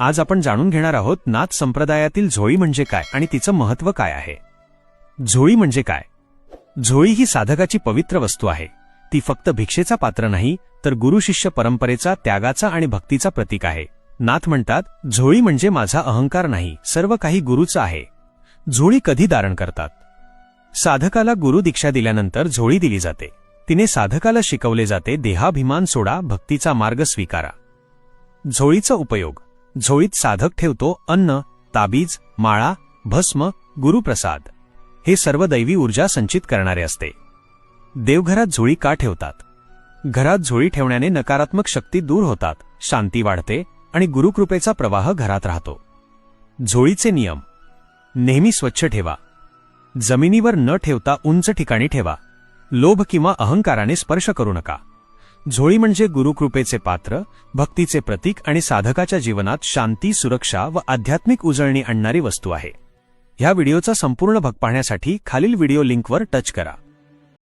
आज आपण जाणून घेणार आहोत नाथ संप्रदायातील झोळी म्हणजे काय आणि तिचं महत्त्व काय आहे। झोळी म्हणजे काय? झोळी ही साधकाची पवित्र वस्तू आहे। ती फक्त भिक्षेचा पात्र नाही, तर गुरु-शिष्य परंपरेचा, त्यागाचा आणि भक्तीचा प्रतीक आहे। नाथ म्हणतात, झोळी म्हणजे माझा अहंकार नाही, सर्व काही गुरुचं आहे। झोळी कधी धारण करतात? साधकाला गुरु दीक्षा दिल्यानंतर झोळी दिली जाते। तिने साधकाला शिकवले जाते, देहाभिमान सोडा, भक्तीचा मार्ग स्वीकारा। झोळीचा उपयोग: झोळीत साधक ठेवतो अन्न, ताबीज, माळा, भस्म, गुरुप्रसाद। हे सर्व दैवी ऊर्जा संचित करणारे असते। देवघरात झोळी का ठेवतात? घरात झोळी ठेवण्याने नकारात्मक शक्ती दूर होतात, शांती वाढते आणि गुरुकृपेचा प्रवाह घरात राहतो। झोळीचे नियम: नेहमी स्वच्छ ठेवा, जमिनीवर न ठेवता उंच ठिकाणी ठेवा, लोभ किंवा अहंकाराने स्पर्श करू नका। झोळी म्हणजे गुरुकृपेचे पात्र, भक्तीचे प्रतीक आणि साधकाच्या जीवनात शांती, सुरक्षा व आध्यात्मिक उजळणी आणणारी वस्तू आहे। ह्या व्हिडिओचा संपूर्ण भाग पाहण्यासाठी खालील व्हिडिओ लिंकवर टच करा।